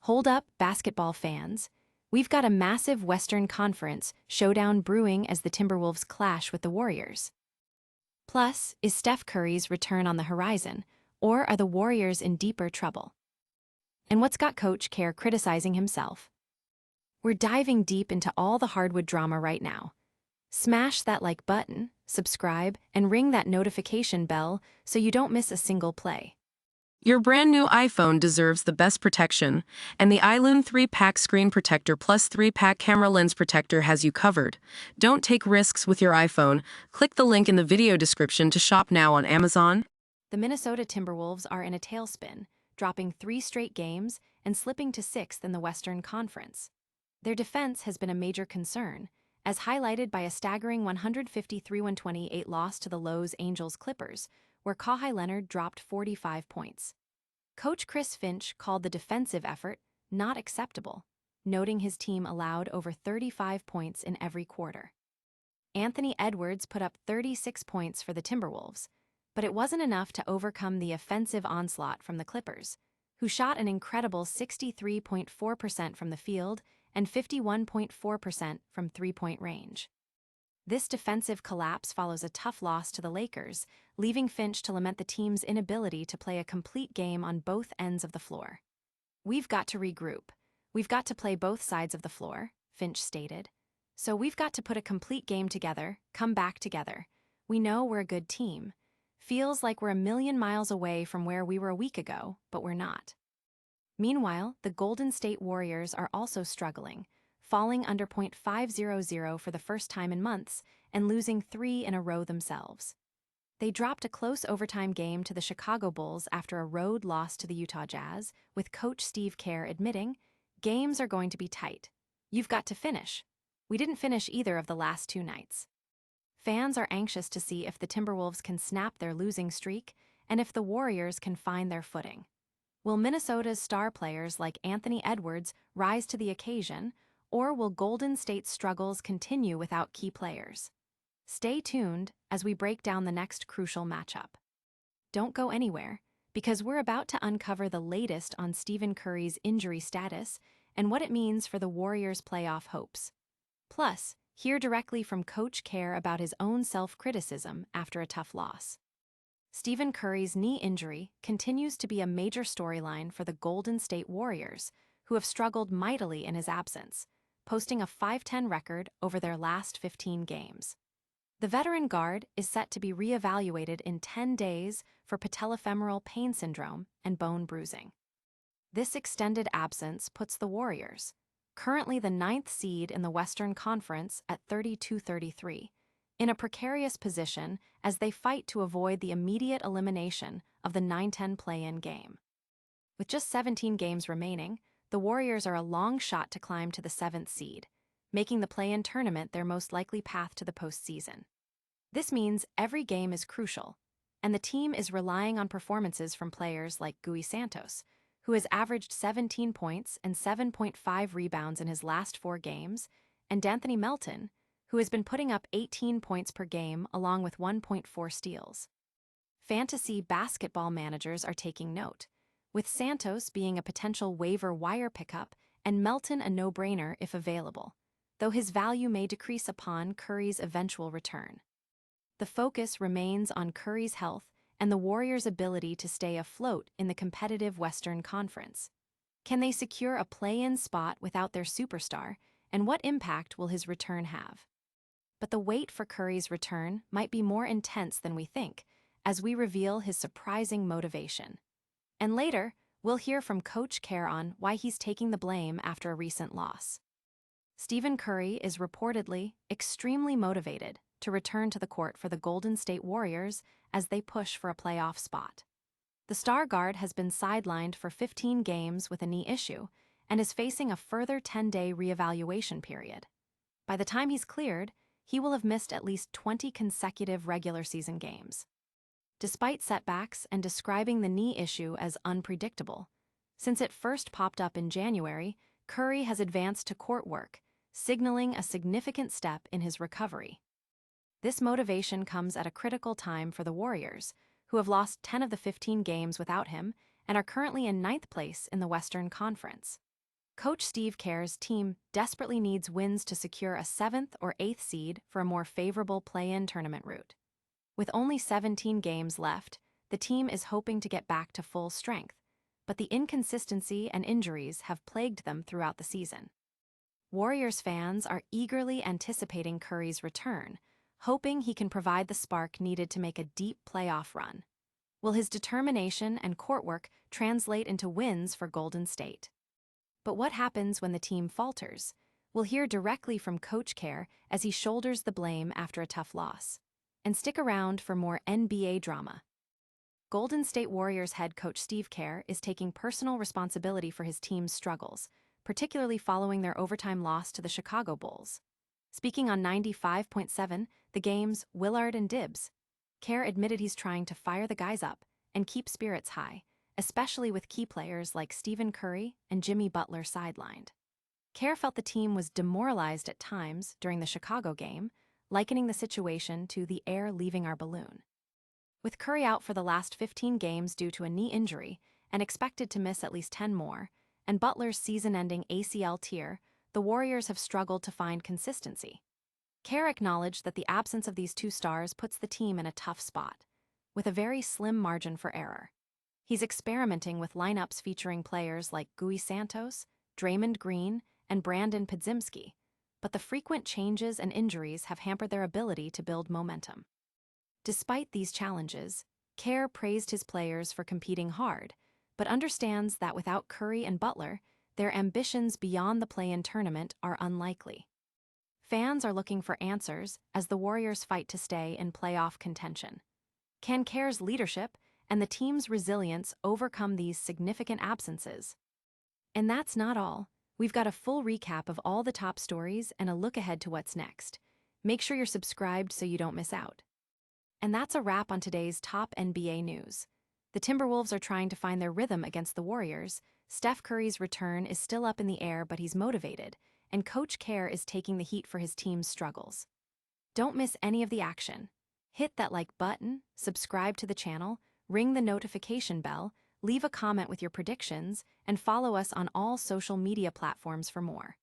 Hold up, basketball fans. We've got a massive Western Conference showdown brewing as the Timberwolves clash with the Warriors. Plus, is Steph Curry's return on the horizon, or are the Warriors in deeper trouble? And what's got Coach Kerr criticizing himself? We're diving deep into all the hardwood drama right now. Smash that like button, subscribe, and ring that notification bell so you don't miss a single play. Your brand new iPhone deserves the best protection, and the iLume 3-pack screen protector plus 3-pack camera lens protector has you covered. Don't take risks with your iPhone. Click the link in the video description to shop now on Amazon. The Minnesota Timberwolves are in a tailspin, dropping 3 straight games and slipping to 6th in the Western Conference. Their defense has been a major concern, as highlighted by a staggering 153-128 loss to the Los Angeles Clippers, where Kawhi Leonard dropped 45 points. Coach Chris Finch called the defensive effort not acceptable, noting his team allowed over 35 points in every quarter. Anthony Edwards put up 36 points for the Timberwolves, but it wasn't enough to overcome the offensive onslaught from the Clippers, who shot an incredible 63.4% from the field and 51.4% from three-point range. This defensive collapse follows a tough loss to the Lakers, leaving Finch to lament the team's inability to play a complete game on both ends of the floor. "We've got to regroup. We've got to play both sides of the floor," Finch stated. "So we've got to put a complete game together, come back together. We know we're a good team. Feels like we're a million miles away from where we were a week ago, but we're not." Meanwhile, the Golden State Warriors are also struggling, falling under .500 for the first time in months and losing 3 in a row themselves. They dropped a close overtime game to the Chicago Bulls after a road loss to the Utah Jazz, with Coach Steve Kerr admitting, "Games are going to be tight. You've got to finish." We didn't finish either of the last 2 nights. Fans are anxious to see if the Timberwolves can snap their losing streak and if the Warriors can find their footing. Will Minnesota's star players like Anthony Edwards rise to the occasion, or will Golden State's struggles continue without key players? Stay tuned as we break down the next crucial matchup. Don't go anywhere, because we're about to uncover the latest on Stephen Curry's injury status and what it means for the Warriors' playoff hopes. Plus, hear directly from Coach Kerr about his own self-criticism after a tough loss. Stephen Curry's knee injury continues to be a major storyline for the Golden State Warriors, who have struggled mightily in his absence, posting a 5-10 record over their last 15 games. The veteran guard is set to be re-evaluated in 10 days for patellofemoral pain syndrome and bone bruising. This extended absence puts the Warriors, currently the 9th seed in the Western Conference at 32-33, in a precarious position as they fight to avoid the immediate elimination of the 9-10 play-in game. With just 17 games remaining, the Warriors are a long shot to climb to the 7th seed, making the play-in tournament their most likely path to the postseason. This means every game is crucial, and the team is relying on performances from players like Gui Santos, who has averaged 17 points and 7.5 rebounds in his last 4 games, and D'Anthony Melton, who has been putting up 18 points per game along with 1.4 steals. Fantasy basketball managers are taking note, with Santos being a potential waiver wire pickup and Melton a no-brainer if available, though his value may decrease upon Curry's eventual return. The focus remains on Curry's health and the Warriors' ability to stay afloat in the competitive Western Conference. Can they secure a play-in spot without their superstar, and what impact will his return have? But the wait for Curry's return might be more intense than we think, as we reveal his surprising motivation. And later, we'll hear from Coach Kerr on why he's taking the blame after a recent loss. Stephen Curry is reportedly extremely motivated to return to the court for the Golden State Warriors as they push for a playoff spot. The star guard has been sidelined for 15 games with a knee issue and is facing a further 10-day reevaluation period. By the time he's cleared, he will have missed at least 20 consecutive regular season games. Despite setbacks and describing the knee issue as unpredictable, since it first popped up in January, Curry has advanced to court work, signaling a significant step in his recovery. This motivation comes at a critical time for the Warriors, who have lost 10 of the 15 games without him and are currently in 9th place in the Western Conference. Coach Steve Kerr's team desperately needs wins to secure a 7th or 8th seed for a more favorable play-in tournament route. With only 17 games left, the team is hoping to get back to full strength, but the inconsistency and injuries have plagued them throughout the season. Warriors fans are eagerly anticipating Curry's return, hoping he can provide the spark needed to make a deep playoff run. Will his determination and court work translate into wins for Golden State? But what happens when the team falters? We'll hear directly from Coach Kerr as he shoulders the blame after a tough loss. And stick around for more NBA drama. Golden State Warriors head coach Steve Kerr is taking personal responsibility for his team's struggles, particularly following their overtime loss to the Chicago Bulls. Speaking on 95.7, The Game's Willard and Dibs, Kerr admitted he's trying to fire the guys up and keep spirits high, especially with key players like Stephen Curry and Jimmy Butler sidelined. Kerr felt the team was demoralized at times during the Chicago game, likening the situation to the air leaving our balloon. With Curry out for the last 15 games due to a knee injury and expected to miss at least 10 more, and Butler's season-ending ACL tear, the Warriors have struggled to find consistency. Kerr acknowledged that the absence of these two stars puts the team in a tough spot, with a very slim margin for error. He's experimenting with lineups featuring players like Gui Santos, Draymond Green, and Brandon Podziemski, but the frequent changes and injuries have hampered their ability to build momentum. Despite these challenges, Kerr praised his players for competing hard, but understands that without Curry and Butler, their ambitions beyond the play-in tournament are unlikely. Fans are looking for answers as the Warriors fight to stay in playoff contention. Can Kerr's leadership and the team's resilience overcome these significant absences? And that's not all. We've got a full recap of all the top stories and a look ahead to what's next. Make sure you're subscribed so you don't miss out. And that's a wrap on today's top NBA news. The Timberwolves are trying to find their rhythm against the Warriors. Steph Curry's return is still up in the air, but he's motivated, and Coach Kerr is taking the heat for his team's struggles. Don't miss any of the action. Hit that like button, subscribe to the channel, ring the notification bell, leave a comment with your predictions, and follow us on all social media platforms for more.